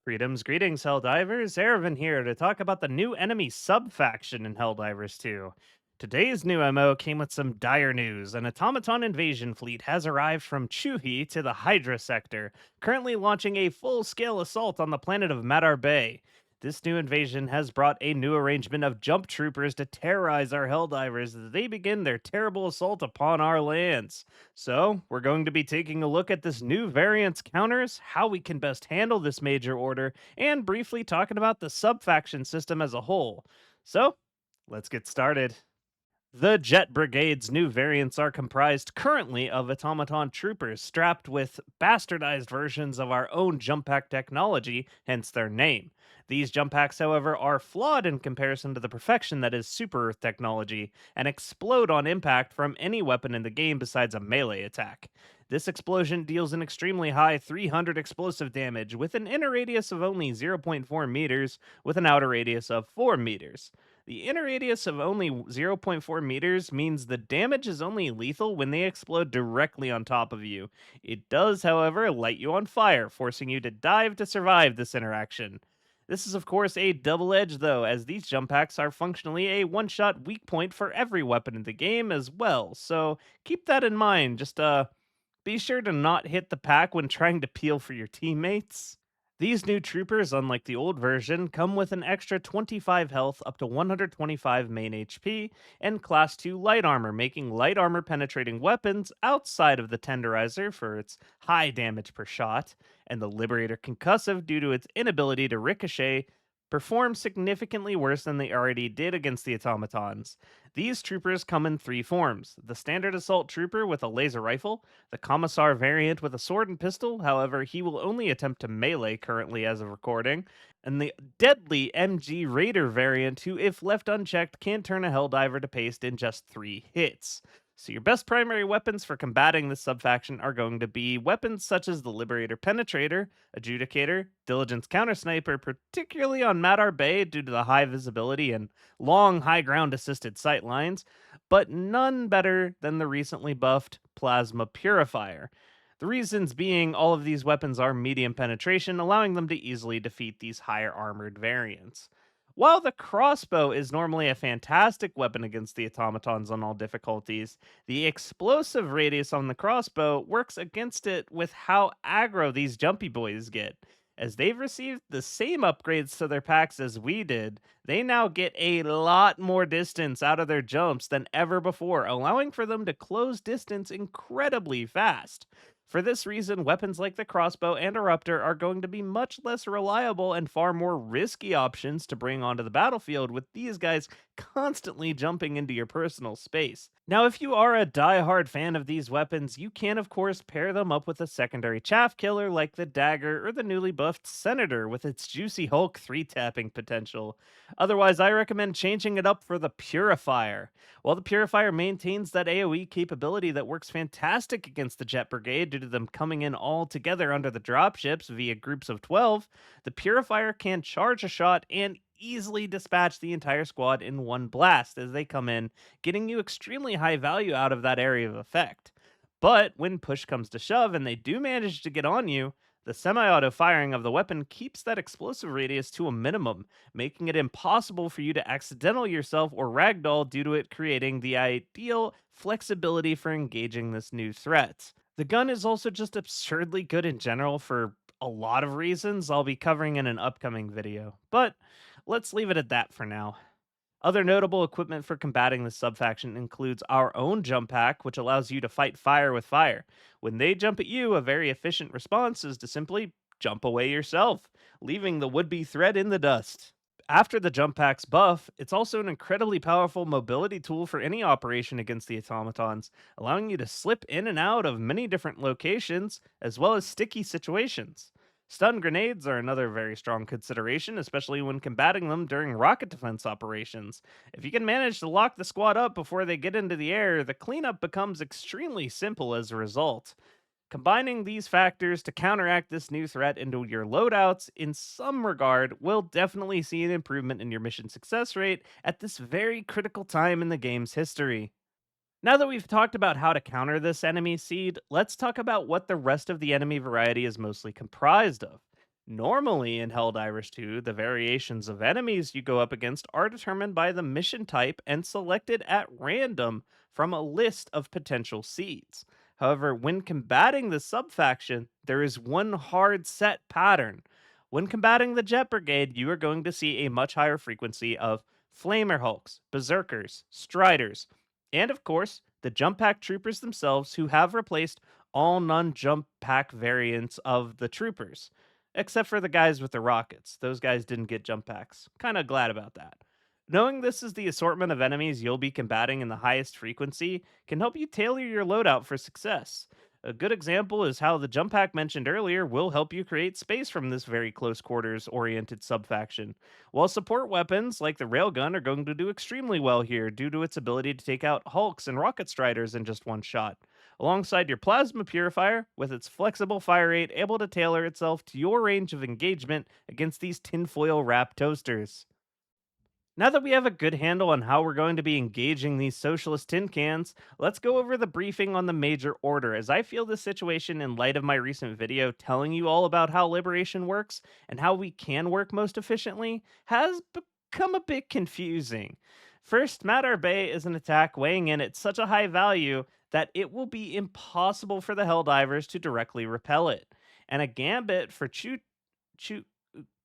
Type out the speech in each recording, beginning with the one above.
Greetings, Helldivers. Erevan here to talk about the new enemy sub-faction in Helldivers 2. Today's new MO came with some dire news. An automaton invasion fleet has arrived from Chuhi to the Hydra sector, currently launching a full-scale assault on the planet of Madar Bay. This new invasion has brought a new arrangement of jump troopers to terrorize our Helldivers as they begin their terrible assault upon our lands. So, we're going to be taking a look at this new variant's counters, how we can best handle this major order, and briefly talking about the sub-faction system as a whole. So, let's get started. The Jet Brigade's new variants are comprised currently of automaton troopers strapped with bastardized versions of our own jump pack technology, hence their name. These jump packs, however, are flawed in comparison to the perfection that is Super Earth technology and explode on impact from any weapon in the game besides a melee attack. This explosion deals an extremely high 300 explosive damage with an inner radius of only zero point 0.4 meters with an outer radius of 4 meters. The inner radius of only zero point 0.4 meters means the damage is only lethal when they explode directly on top of you. It does, however, light you on fire, forcing you to dive to survive this interaction. This is, of course, a double edge, though, as these jump packs are functionally a one shot weak point for every weapon in the game as well. So keep that in mind. Just be sure to not hit the pack when trying to peel for your teammates. These new troopers, unlike the old version, come with an extra 25 health up to 125 main HP and class 2 light armor, making light armor penetrating weapons outside of the tenderizer for its high damage per shot, and the liberator concussive due to its inability to ricochet perform significantly worse than they already did against the automatons. These troopers come in three forms: the standard assault trooper with a laser rifle, the commissar variant with a sword and pistol, however, he will only attempt to melee currently as of recording, and the deadly MG Raider variant, who, if left unchecked, can turn a Helldiver to paste in just 3 hits. So, your best primary weapons for combating this subfaction are going to be weapons such as the Liberator Penetrator, Adjudicator, Diligence Counter Sniper, particularly on Madar Bay due to the high visibility and long high ground assisted sight lines, but none better than the recently buffed Plasma Purifier. The reasons being all of these weapons are medium penetration, allowing them to easily defeat these higher armored variants. While the crossbow is normally a fantastic weapon against the automatons on all difficulties, the explosive radius on the crossbow works against it with how aggro these jumpy boys get. As they've received the same upgrades to their packs as we did, they now get a lot more distance out of their jumps than ever before, allowing for them to close distance incredibly fast. For this reason, weapons like the crossbow and eruptor are going to be much less reliable and far more risky options to bring onto the battlefield, with these guys constantly jumping into your personal space. Now, if you are a die-hard fan of these weapons, you can of course pair them up with a secondary chaff killer like the dagger or the newly buffed senator with its juicy Hulk 3-tapping potential. Otherwise, I recommend changing it up for the purifier. While the Purifier maintains that AoE capability that works fantastic against the Jet Brigade due to them coming in all together under the dropships via groups of 12, the Purifier can charge a shot and easily dispatch the entire squad in one blast as they come in, getting you extremely high value out of that area of effect. But when push comes to shove and they do manage to get on you, the semi auto firing of the weapon keeps that explosive radius to a minimum, making it impossible for you to accidental yourself or ragdoll due to it creating the ideal flexibility for engaging this new threat. The gun is also just absurdly good in general for a lot of reasons I'll be covering in an upcoming video, but let's leave it at that for now. Other notable equipment for combating this subfaction includes our own jump pack, which allows you to fight fire with fire. When they jump at you, a very efficient response is to simply jump away yourself, leaving the would be threat in the dust. After the jump pack's buff, it's also an incredibly powerful mobility tool for any operation against the automatons, allowing you to slip in and out of many different locations, as well as sticky situations. Stun grenades are another very strong consideration, especially when combating them during rocket defense operations. If you can manage to lock the squad up before they get into the air, the cleanup becomes extremely simple as a result. Combining these factors to counteract this new threat into your loadouts, in some regard, will definitely see an improvement in your mission success rate at this very critical time in the game's history. Now that we've talked about how to counter this enemy seed, let's talk about what the rest of the enemy variety is mostly comprised of. Normally in Helldivers 2, the variations of enemies you go up against are determined by the mission type and selected at random from a list of potential seeds. However, when combating the subfaction, there is one hard set pattern. When combating the Jet Brigade, you are going to see a much higher frequency of Flamer Hulks, Berserkers, Striders, and of course, the Jump Pack Troopers themselves, who have replaced all non jump pack variants of the troopers except for the guys with the rockets. Those guys didn't get jump packs. Kind of glad about that. Knowing this is the assortment of enemies you'll be combating in the highest frequency can help you tailor your loadout for success. A good example is how the jump pack mentioned earlier will help you create space from this very close quarters oriented subfaction. While support weapons like the railgun are going to do extremely well here due to its ability to take out hulks and rocket striders in just one shot alongside your plasma purifier with its flexible fire rate able to tailor itself to your range of engagement against these tinfoil wrapped toasters. Now that we have a good handle on how we're going to be engaging these socialist tin cans, let's go over the briefing on the major order, as I feel this situation, in light of my recent video telling you all about how liberation works and how we can work most efficiently, has become a bit confusing. First, Madar Bay is an attack weighing in at such a high value that it will be impossible for the Helldivers to directly repel it. And a gambit for Chu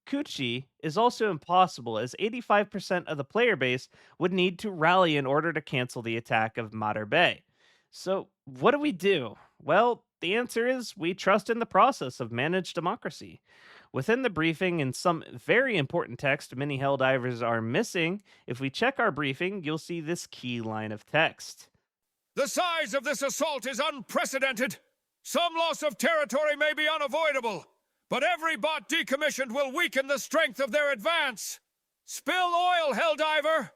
Kuchi is also impossible, as 85% of the player base would need to rally in order to cancel the attack of Mater Bay. So, what do we do? Well, the answer is we trust in the process of managed democracy. Within the briefing and some very important text many Helldivers are missing, if we check our briefing, you'll see this key line of text. The size of this assault is unprecedented. Some loss of territory may be unavoidable, but every bot decommissioned will weaken the strength of their advance. Spill oil, Helldiver!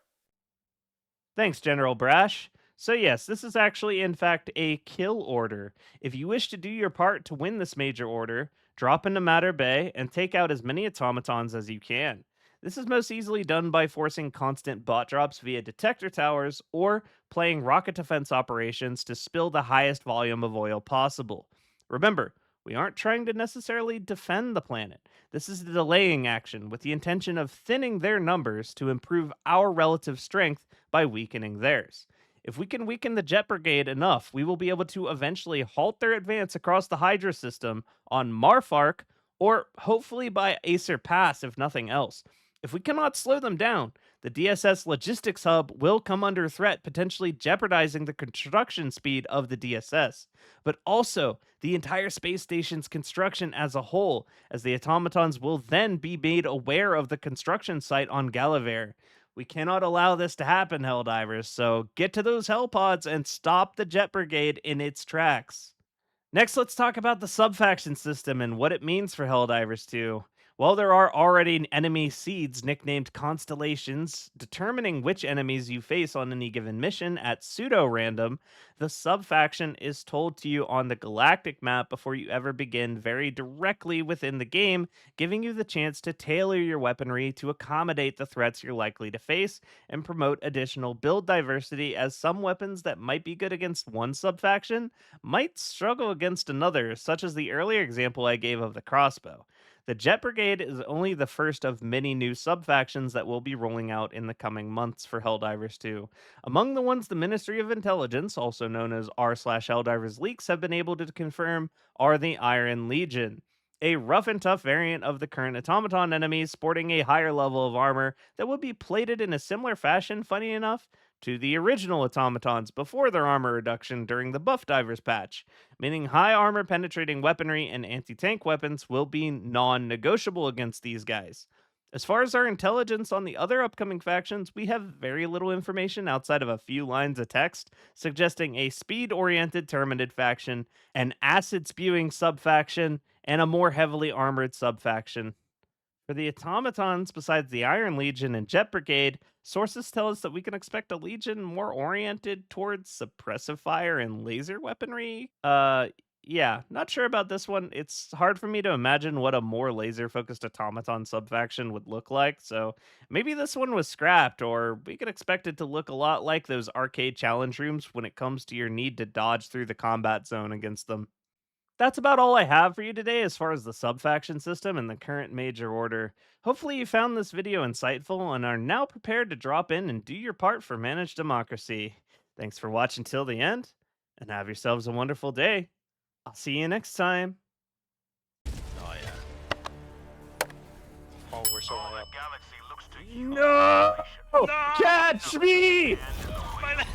Thanks, General Brash. So, yes, this is actually, in fact, a kill order. If you wish to do your part to win this major order, drop into Mater Bay and take out as many automatons as you can. This is most easily done by forcing constant bot drops via detector towers or playing rocket defense operations to spill the highest volume of oil possible. Remember, we aren't trying to necessarily defend the planet. This is a delaying action with the intention of thinning their numbers to improve our relative strength by weakening theirs. If we can weaken the Jet Brigade enough, we will be able to eventually halt their advance across the Hydra system on Marfark, or hopefully by Acer Pass, if nothing else. If we cannot slow them down, the DSS logistics hub will come under threat, potentially jeopardizing the construction speed of the DSS, but also the entire space station's construction as a whole, as the automatons will then be made aware of the construction site on Gallivere. We cannot allow this to happen, Helldivers, so get to those Hellpods and stop the Jet Brigade in its tracks. Next, let's talk about the subfaction system and what it means for Helldivers 2. While there are already enemy seeds nicknamed constellations, determining which enemies you face on any given mission at pseudo random, the subfaction is told to you on the galactic map before you ever begin very directly within the game, giving you the chance to tailor your weaponry to accommodate the threats you're likely to face and promote additional build diversity, as some weapons that might be good against one subfaction might struggle against another, such as the earlier example I gave of the crossbow. The Jet Brigade is only the first of many new subfactions that will be rolling out in the coming months for Helldivers 2. Among the ones the Ministry of Intelligence, also known as r/Helldivers leaks, have been able to confirm are the Iron Legion, a rough and tough variant of the current automaton enemies, sporting a higher level of armor that would be plated in a similar fashion, funny enough, to the original automatons before their armor reduction during the Buff Divers patch, meaning high armor penetrating weaponry and anti tank weapons will be non negotiable against these guys. As far as our intelligence on the other upcoming factions, we have very little information outside of a few lines of text suggesting a speed oriented Terminid faction, an acid spewing subfaction, and a more heavily armored subfaction. For the automatons, besides the Iron Legion and Jet Brigade, sources tell us that we can expect a legion more oriented towards suppressive fire and laser weaponry. Yeah, not sure about this one. It's hard for me to imagine what a more laser focused automaton subfaction would look like, so maybe this one was scrapped, or we could expect it to look a lot like those arcade challenge rooms when it comes to your need to dodge through the combat zone against them. That's about all I have for you today as far as the sub-faction system and the current major order. Hopefully you found this video insightful and are now prepared to drop in and do your part for managed democracy. Thanks for watching till the end, and have yourselves a wonderful day. I'll see you next time. Oh yeah. Oh, we're so high up. No! Catch me! My leg.